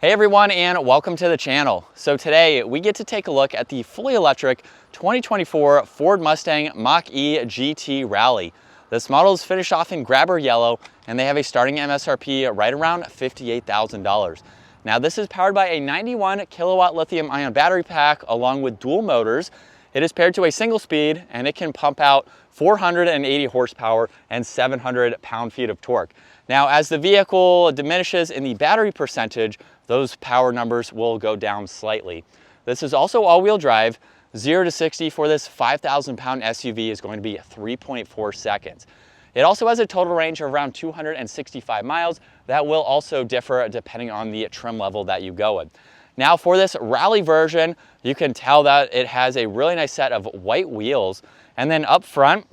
Hey everyone, and welcome to the channel. So today we get to take a look at the fully electric 2024 Ford Mustang Mach E GT Rally. This model is finished off in grabber yellow and they have a starting MSRP right around $58,000. Now this is powered by a 91 kilowatt lithium ion battery pack along with dual motors. It is paired to a single speed and it can pump out 480 horsepower and 700 pound-feet of torque. Now as the vehicle diminishes in the battery percentage, those power numbers will go down slightly. This is also all-wheel drive. 0 to 60 for this 5,000-pound SUV is going to be 3.4 seconds. It also has a total range of around 265 miles. That will also differ depending on the trim level that you go with. Now for this rally version, you can tell that it has a really nice set of white wheels. And then up front,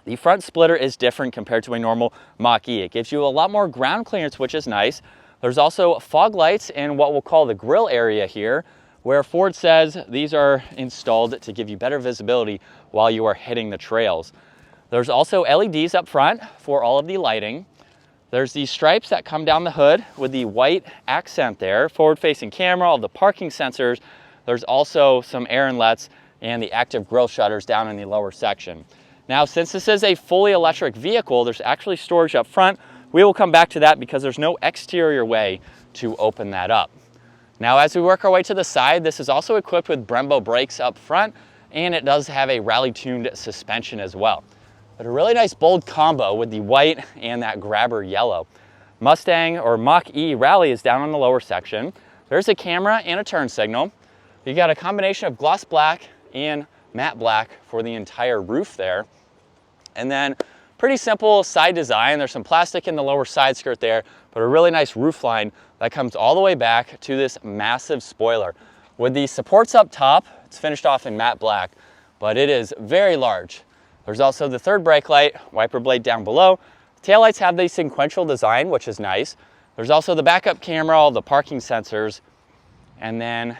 the front splitter is different compared to a normal Mach E. It gives you a lot more ground clearance, which is nice. There's also fog lights in what we'll call the grille area here, where Ford says these are installed to give you better visibility while you are hitting the trails. There's also LEDs up front for all of the lighting. There's these stripes that come down the hood with the white accent there, forward-facing camera, all the parking sensors. There's also some air inlets and the active grille shutters down in the lower section. Now, since this is a fully electric vehicle, there's actually storage up front. We will come back to that because there's no exterior way to open that up. Now, as we work our way to the side, this is also equipped with Brembo brakes up front, and it does have a rally-tuned suspension as well. But a really nice bold combo with the white and that grabber yellow. Mustang or Mach E Rally is down on the lower section. There's a camera and a turn signal. You got a combination of gloss black and matte black for the entire roof there. And then pretty simple side design. There's some plastic in the lower side skirt there, but a really nice roof line that comes all the way back to this massive spoiler. With the supports up top, it's finished off in matte black, but it is very large. There's also the third brake light, wiper blade down below. Taillights have the sequential design, which is nice. There's also the backup camera, all the parking sensors, and then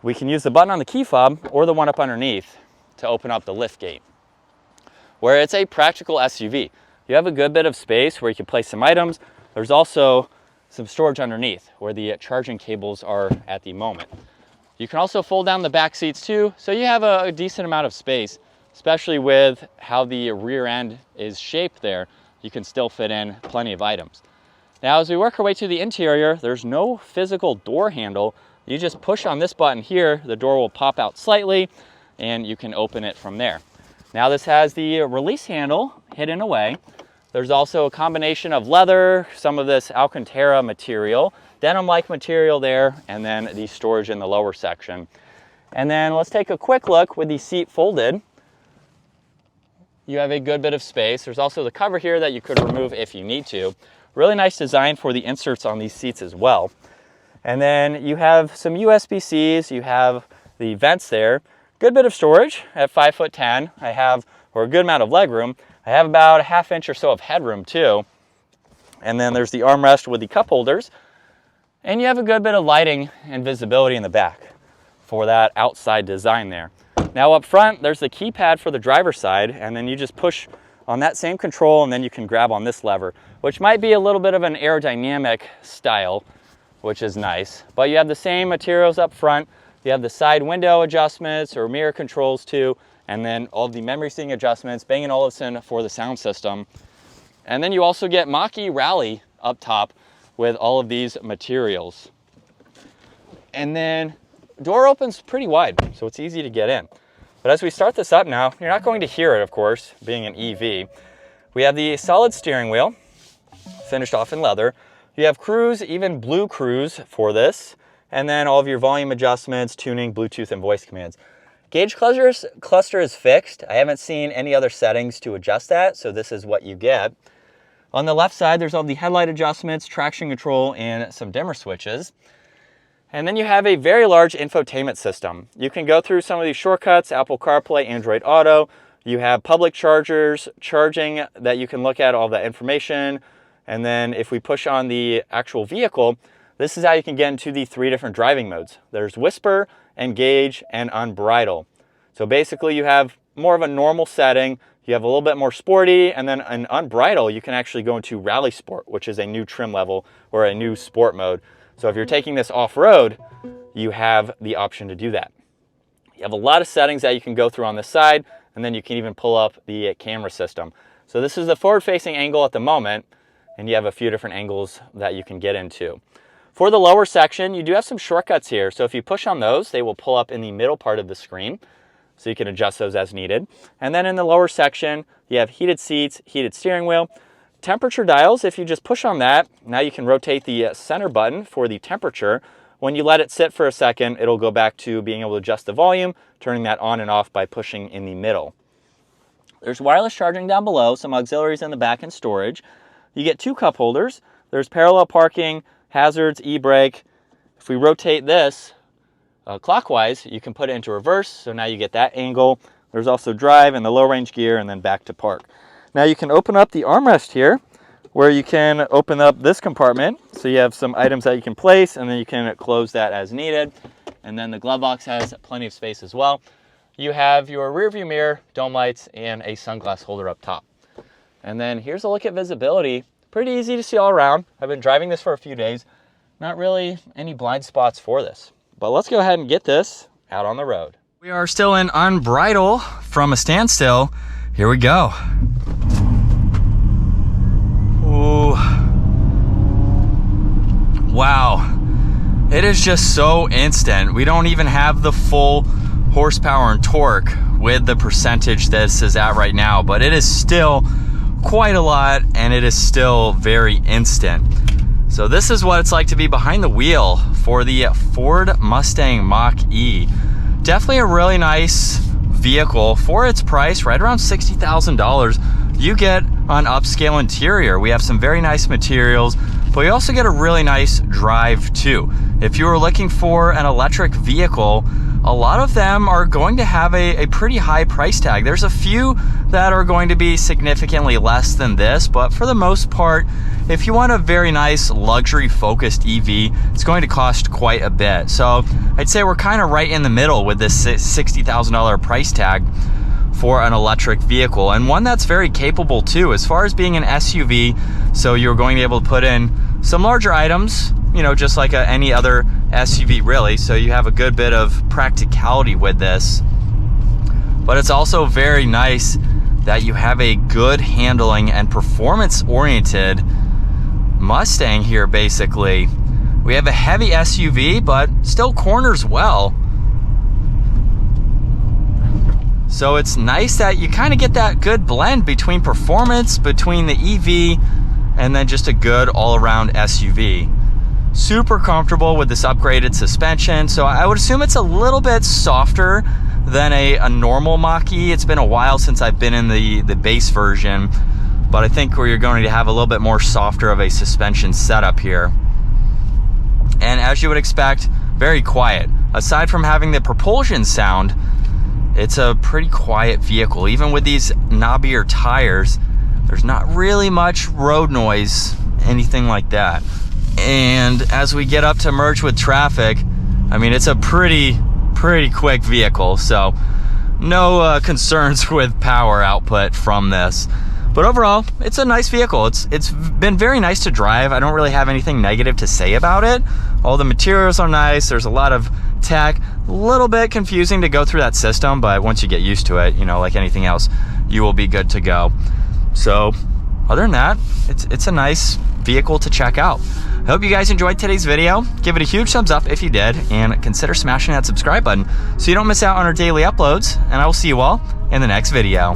we can use the button on the key fob or the one up underneath to open up the lift gate. Where it's a practical SUV. You have a good bit of space where you can place some items. There's also some storage underneath where the charging cables are at the moment. You can also fold down the back seats too, so you have a decent amount of space, especially with how the rear end is shaped there. You can still fit in plenty of items. Now, as we work our way to the interior, there's no physical door handle. You just push on this button here, the door will pop out slightly, and you can open it from there. Now this has the release handle hidden away. There's also a combination of leather, some of this Alcantara material, denim-like material there, and then the storage in the lower section. And then let's take a quick look with the seat folded. You have a good bit of space. There's also the cover here that you could remove if you need to. Really nice design for the inserts on these seats as well. And then you have some USB-Cs, you have the vents there. Good bit of storage at 5'10". I have, or a good amount of leg room. I have about a ½ inch or so of headroom too. And then there's the armrest with the cup holders. And you have a good bit of lighting and visibility in the back for that outside design there. Now up front, there's the keypad for the driver's side, and then you just push on that same control and then you can grab on this lever, which might be a little bit of an aerodynamic style, which is nice. But you have the same materials up front. You have the side window adjustments or mirror controls too, and then all of the memory seating adjustments, Bang & Olufsen for the sound system. And then you also get Mach E Rally up top with all of these materials. And then door opens pretty wide, so it's easy to get in. But as we start this up now, you're not going to hear it, of course, being an EV. We have the solid steering wheel, finished off in leather. You have cruise, even blue cruise for this. And then all of your volume adjustments, tuning, Bluetooth, and voice commands. Gauge cluster is fixed. I haven't seen any other settings to adjust that, so this is what you get. On the left side, there's all the headlight adjustments, traction control, and some dimmer switches. And then you have a very large infotainment system. You can go through some of these shortcuts, Apple CarPlay, Android Auto. You have public chargers, charging that you can look at all that information. And then if we push on the actual vehicle, this is how you can get into the 3 different driving modes. There's Whisper, Engage, and Unbridle. So basically you have more of a normal setting, you have a little bit more sporty, and then in Unbridle you can actually go into Rally Sport, which is a new trim level or a new sport mode. So if you're taking this off-road, you have the option to do that. You have a lot of settings that you can go through on this side, and then you can even pull up the camera system. So this is the forward-facing angle at the moment, and you have a few different angles that you can get into. For the lower section, you do have some shortcuts here. So if you push on those, they will pull up in the middle part of the screen, so you can adjust those as needed. And then in the lower section, you have heated seats, heated steering wheel, temperature dials. If you just push on that, now you can rotate the center button for the temperature. When you let it sit for a second, it'll go back to being able to adjust the volume, turning that on and off by pushing in the middle. There's wireless charging down below, some auxiliaries in the back and storage. You get 2 cup holders. There's parallel parking, hazards, e-brake. If we rotate this clockwise, you can put it into reverse, so now you get that angle. There's also drive and the low range gear, and then back to park. Now you can open up the armrest here, where you can open up this compartment, so you have some items that you can place, and then you can close that as needed. And then the glove box has plenty of space as well. You have your rear view mirror, dome lights, and a sunglass holder up top. And then here's a look at visibility. Pretty easy to see all around. I've been driving this for a few days. Not really any blind spots for this. But let's go ahead and get this out on the road. We are still in unbridle from a standstill. Here we go. Ooh. Wow. It is just so instant. We don't even have the full horsepower and torque with the percentage this is at right now, but it is still quite a lot, and it is still very instant. So this is what it's like to be behind the wheel for the Ford Mustang Mach E. Definitely a really nice vehicle for its price, right around $60,000. You get an upscale interior. We have some very nice materials, but you also get a really nice drive too. If you are looking for an electric vehicle, a lot of them are going to have a pretty high price tag. There's a few that are going to be significantly less than this, but for the most part, if you want a very nice luxury focused EV, it's going to cost quite a bit. So I'd say we're kind of right in the middle with this $60,000 price tag for an electric vehicle, and one that's very capable too as far as being an SUV. So you're going to be able to put in some larger items, you know, just like any other SUV really. So you have a good bit of practicality with this, but it's also very nice that you have a good handling and performance oriented Mustang here. Basically, we have a heavy SUV, but still corners well. So it's nice that you kind of get that good blend between performance, between the EV, and then just a good all-around SUV. Super comfortable with this upgraded suspension. So I would assume it's a little bit softer than a normal Mach E. It's been a while since I've been in the base version, but I think you're going to have a little bit more softer of a suspension setup here. And as you would expect, very quiet. Aside from having the propulsion sound, it's a pretty quiet vehicle. Even with these knobbier tires, there's not really much road noise, anything like that. And as we get up to merge with traffic, I mean, it's a pretty quick vehicle, so no concerns with power output from this. But overall, it's a nice vehicle. It's been very nice to drive. I don't really have anything negative to say about it. All the materials are nice. There's a lot of tech. A little bit confusing to go through that system, but once you get used to it, you know, like anything else, you will be good to go. So other than that, it's a nice vehicle to check out. I hope you guys enjoyed today's video. Give it a huge thumbs up if you did, and consider smashing that subscribe button so you don't miss out on our daily uploads, and I will see you all in the next video.